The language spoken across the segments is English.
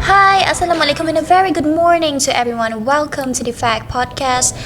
Hi, Assalamualaikum, and a very good morning to everyone. Welcome to the FAC podcast,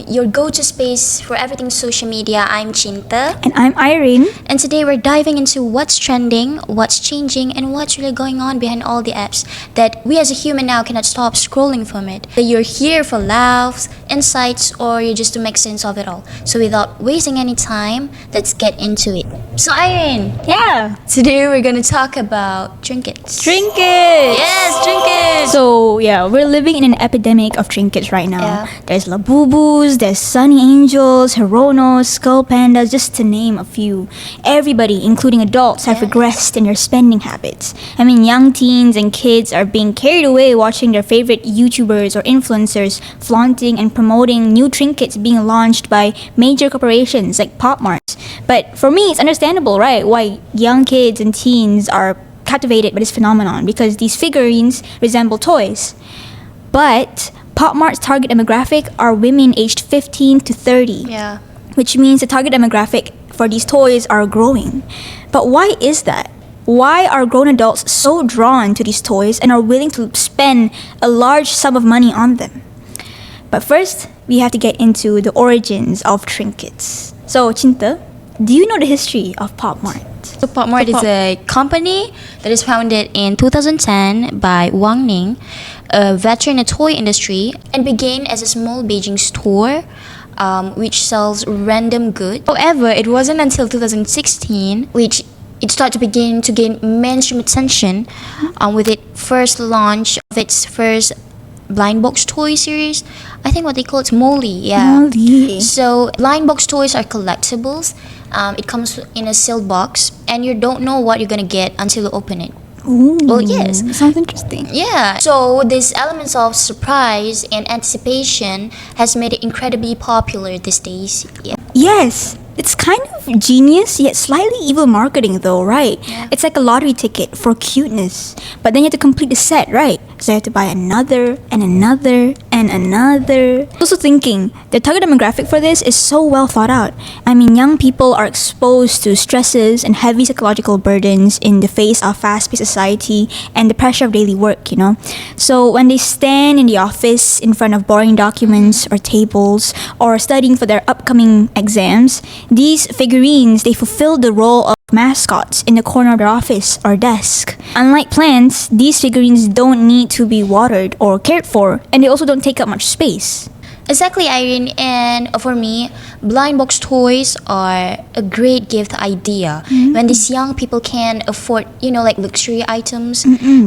your go-to space for everything social media. I'm Cinta. And I'm Airin. And today we're diving into what's trending, what's changing, and what's really going on behind all the apps that we as a human now cannot stop scrolling from it. That you're here for laughs, insights, or you're just to make sense of it all. So without wasting any time, let's get into it. So Airin, Yeah. today we're gonna talk about trinkets. Trinkets. Yes, trinkets. So yeah, we're living in an epidemic of trinkets right now. Yeah. There's Labubus, there's Sunny Angels, Hironos, Skull Pandas, just to name a few. Everybody, including adults, have Yes. regressed in their spending habits. I mean, young teens and kids are being carried away watching their favorite YouTubers or influencers flaunting and promoting new trinkets being launched by major corporations like Pop Marts. But for me, it's understandable, right? Why young kids and teens are captivated by this phenomenon, because these figurines resemble toys. But Pop Mart's target demographic are women aged 15 to 30, Yeah. which means the target demographic for these toys are growing. But why is that? Why are grown adults so drawn to these toys and are willing to spend a large sum of money on them? But first, we have to get into the origins of trinkets. So, Cinta, do you know the history of Pop Mart? So Pop Mart is a company that is founded in 2010 by Wang Ning, a veteran in the toy industry, and began as a small Beijing store which sells random goods. However, it wasn't until 2016 which it started to begin to gain mainstream attention with its first launch of its first blind box toy series. I think what they call it Molly. Yeah. Molly. So blind box toys are collectibles. It comes in a sealed box, and you don't know what you're gonna get until you open it. Ooh, Well, yes. Sounds interesting. Yeah. So these elements of surprise and anticipation has made it incredibly popular these days. Yeah. Yes, it's kind of genius yet slightly evil marketing though, right? Yeah. It's like a lottery ticket for cuteness. But then you have to complete the set, right? So you have to buy another and another and another. Also thinking, the target demographic for this is so well thought out. I mean, young people are exposed to stresses and heavy psychological burdens in the face of fast-paced society and the pressure of daily work, you know? So when they stand in the office in front of boring documents or tables or studying for their upcoming exams, these figurines, they fulfill the role of mascots in the corner of their office or desk. Unlike plants, these figurines don't need to be watered or cared for, and they also don't take up much space. Exactly, Irene. And for me, blind box toys are a great gift idea when these young people can afford, like luxury items,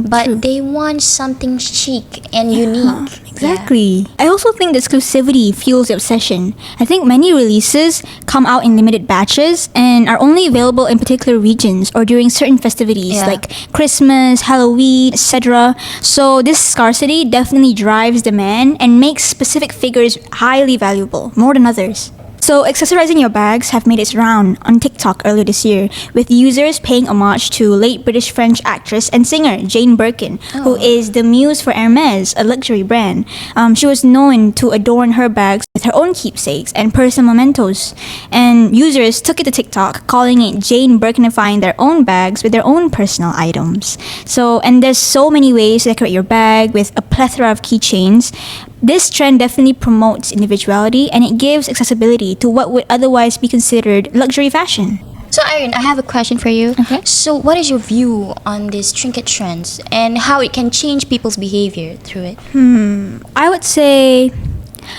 but true. they want something chic and unique. Exactly. I also think the exclusivity fuels the obsession. I think many releases come out in limited batches and are only available in particular regions or during certain festivities Yeah. like Christmas, Halloween, etc. So this scarcity definitely drives demand and makes specific figures highly valuable, more than others. So, accessorizing your bags have made its round on TikTok earlier this year, with users paying homage to late British French actress and singer Jane Birkin, who is the muse for Hermes, a luxury brand. She was known to adorn her bags with her own keepsakes and personal mementos, and users took it to TikTok, calling it Jane Birkinifying their own bags with their own personal items. So, and there's so many ways to decorate your bag with a plethora of keychains. This trend definitely promotes individuality and it gives accessibility to what would otherwise be considered luxury fashion. So, Irene, I have a question for you. Okay. So, what is your view on these trinket trends and how it can change people's behavior through it? I would say,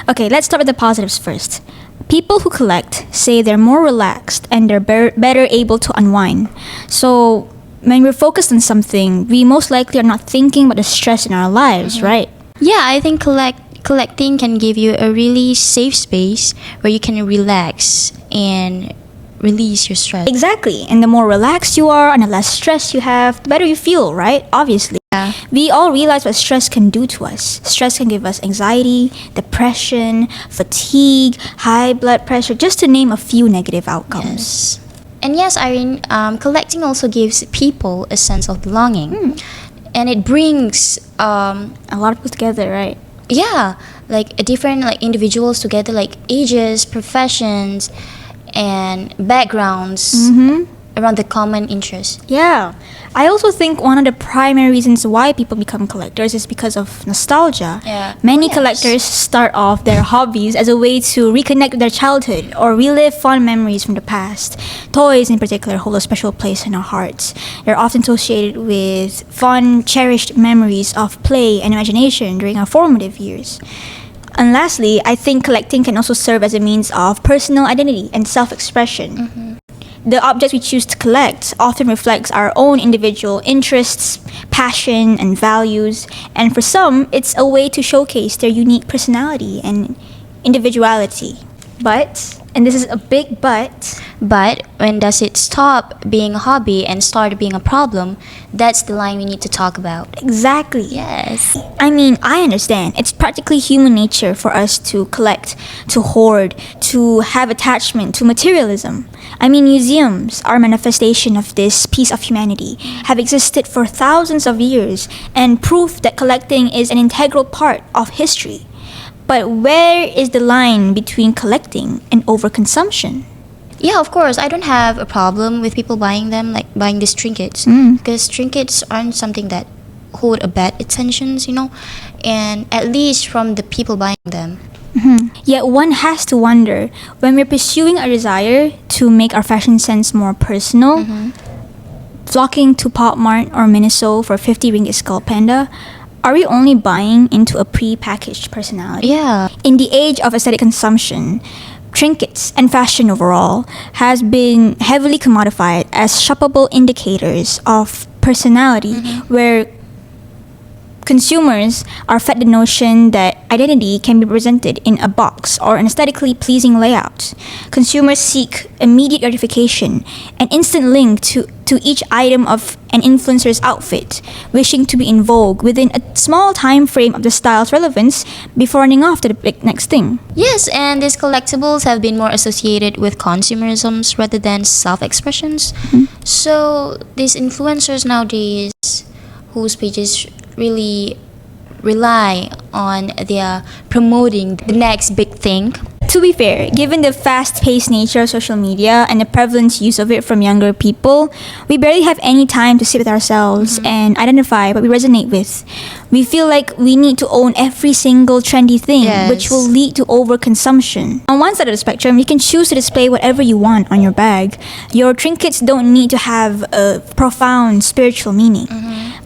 okay, let's start with the positives first. People who collect say they're more relaxed and they're better able to unwind. So, when we're focused on something, we most likely are not thinking about the stress in our lives, right? Yeah, I think collecting can give you a really safe space where you can relax and release your stress. Exactly. And the more relaxed you are and the less stress you have, the better you feel, right? Obviously. Yeah. We all realize what stress can do to us. Stress can give us anxiety, depression, fatigue, high blood pressure, just to name a few negative outcomes. Yes. And yes, Irene, collecting also gives people a sense of belonging. And it brings A lot of people together, right? like a different individuals together, like ages, professions, and backgrounds. around the common interest. Yeah. I also think one of the primary reasons why people become collectors is because of nostalgia. Yeah. Many Yes. collectors start off their hobbies as a way to reconnect with their childhood or relive fond memories from the past. Toys, in particular, hold a special place in our hearts. They're often associated with fun, cherished memories of play and imagination during our formative years. And lastly, I think collecting can also serve as a means of personal identity and self-expression. The objects we choose to collect often reflects our own individual interests, passion, and values. And for some, it's a way to showcase their unique personality and individuality. But, and this is a big but, But when does it stop being a hobby and start being a problem? That's the line we need to talk about. exactly. Yes. I mean, I understand. It's practically human nature for us to collect, to hoard, to have attachment to materialism. I mean, museums are a manifestation of this piece of humanity, have existed for thousands of years, and proof that collecting is an integral part of history. But where is the line between collecting and overconsumption? Yeah, of course. I don't have a problem with people buying them, like buying these trinkets. Because trinkets aren't something that hold a bad intentions, and at least from the people buying them. Yet one has to wonder, when we're pursuing a desire to make our fashion sense more personal, flocking to Pop Mart or Miniso for 50 ringgit skull panda, are we only buying into a pre-packaged personality? Yeah. In the age of aesthetic consumption, trinkets and fashion overall has been heavily commodified as shoppable indicators of personality, where consumers are fed the notion that identity can be presented in a box or an aesthetically pleasing layout. Consumers seek immediate gratification, an instant link to each item of an influencer's outfit, wishing to be in vogue within a small time frame of the style's relevance before running off to the next thing. Yes, and these collectibles have been more associated with consumerisms rather than self-expressions. So these influencers nowadays, whose pages really rely on their promoting the next big thing. To be fair, given the fast-paced nature of social media and the prevalent use of it from younger people, we barely have any time to sit with ourselves and identify what we resonate with. We feel like we need to own every single trendy thing, Yes. which will lead to overconsumption. On one side of the spectrum, you can choose to display whatever you want on your bag. Your trinkets don't need to have a profound spiritual meaning.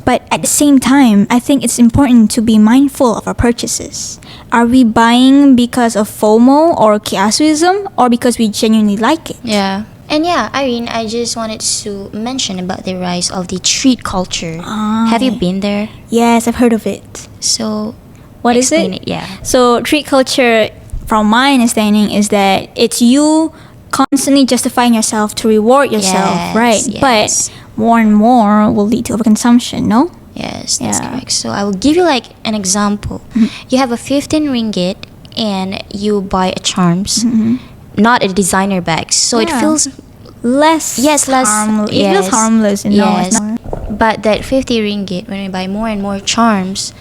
But at the same time, I think it's important to be mindful of our purchases. Are we buying because of FOMO or kiasuism, or because we genuinely like it? Yeah. And yeah, Irene, I just wanted to mention about the rise of the treat culture. Have you been there? Yes, I've heard of it. So, What is explain it? Yeah. So, treat culture, from my understanding, is that it's you constantly justifying yourself to reward yourself, Yes, right? yes. But more and more will lead to overconsumption, no? Yes, that's Yeah. correct. So I will give you like an example. You have a 15 ringgit and you buy a charms, not a designer bag. So it Yeah. feels Less less harmless. It feels yes, harmless, you know. yes. It's not- But that 50 ringgit, when we buy more and more charms,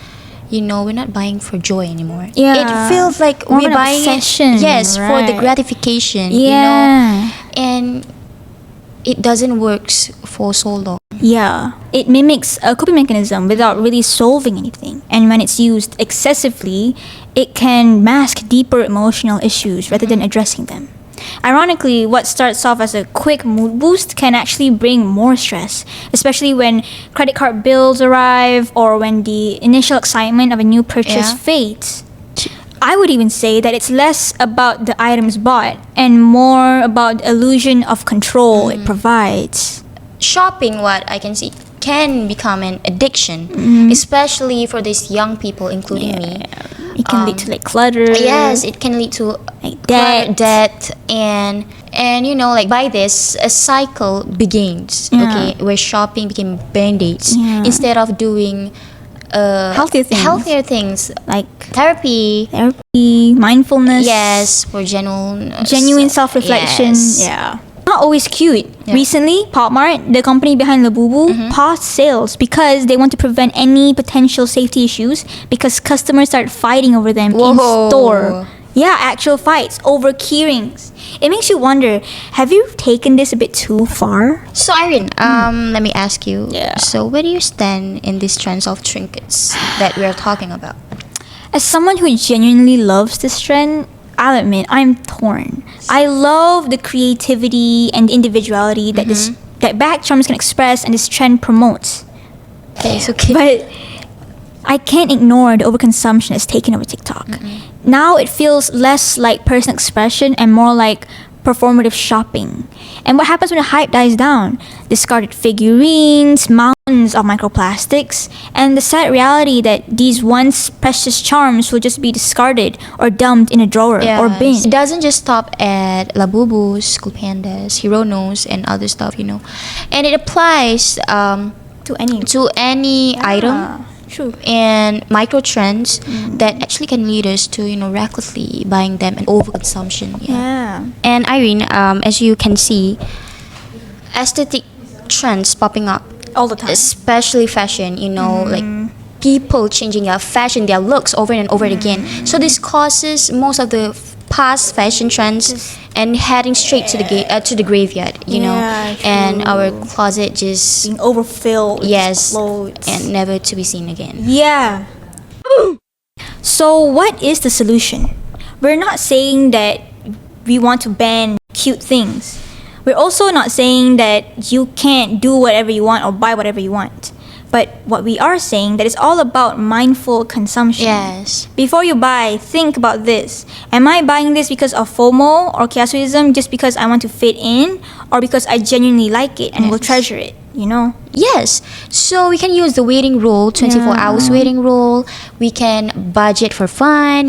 we're not buying for joy anymore. Yeah. It feels like More of we're an buying obsession, it, yes, for the right. gratification, Yeah. and it doesn't work for so long. Yeah, it mimics a coping mechanism without really solving anything. And when it's used excessively, it can mask deeper emotional issues rather than addressing them. Ironically, what starts off as a quick mood boost can actually bring more stress, especially when credit card bills arrive or when the initial excitement of a new purchase Yeah. fades. I would even say that it's less about the items bought and more about the illusion of control it provides. Shopping, what I can see, can become an addiction, especially for these young people, including me. It can lead to like clutter. Yes, it can lead to Like clutter, debt. debt, and like by this, a cycle begins. Yeah. Okay, where shopping became band-aids Yeah. instead of doing Healthier things. like therapy. Therapy, mindfulness. Yes, for genuine Self-reflection. yes. Yeah. Not always cute. Yeah. Recently, Pop Mart, the company behind Labubu, paused sales because they want to prevent any potential safety issues because customers start fighting over them in Whoa. store. Yeah, actual fights over keyrings. It makes you wonder, have you taken this a bit too far? So Irene, let me ask you. Yeah. So where do you stand in these trends of trinkets that we are talking about? As someone who genuinely loves this trend, I'll admit I'm torn. I love the creativity and individuality that that bag charms can express and this trend promotes. Okay, so okay. But I can't ignore the overconsumption that's taken over TikTok. Now it feels less like personal expression and more like performative shopping. And what happens when the hype dies down? Discarded figurines, mountains of microplastics, and the sad reality that these once precious charms will just be discarded or dumped in a drawer or bin. It doesn't just stop at Labubus, School Pandas, Hironos, and other stuff, And it applies To any to any item True. and micro trends that actually can lead us to recklessly buying them and overconsumption. Yeah. And Irene, as you can see, aesthetic trends popping up, All the time. especially fashion. Like people changing their fashion, their looks over and over again. So this causes most of the past fashion trends and heading straight to the graveyard. Yeah, and true. our closet just Being overfilled with yes, clothes. and never to be seen again. Yeah. So what is the solution? We're not saying that we want to ban cute things. We're also not saying that you can't do whatever you want or buy whatever you want. But what we are saying that it's all about mindful consumption. Yes. Before you buy, think about this. Am I buying this because of FOMO or kiasuism, just because I want to fit in, or because I genuinely like it and will treasure it? Yes. So we can use the waiting rule, 24 hours waiting rule. We can budget for fun,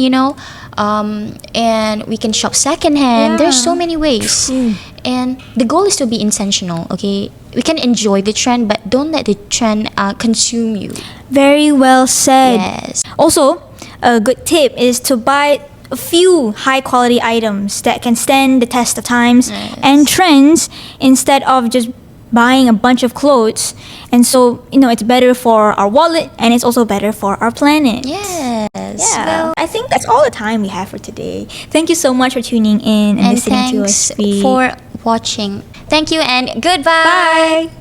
and we can shop secondhand. There's so many ways. True. And the goal is to be intentional, okay? We can enjoy the trend, but don't let the trend consume you. Very well said. Yes. Also, a good tip is to buy a few high quality items that can stand the test of times and trends instead of just buying a bunch of clothes. And so, it's better for our wallet and it's also better for our planet. Yes. Yeah. Well, I think that's all the time we have for today. Thank you so much for tuning in and listening to us thanks speak. for watching. Thank you and goodbye. Bye.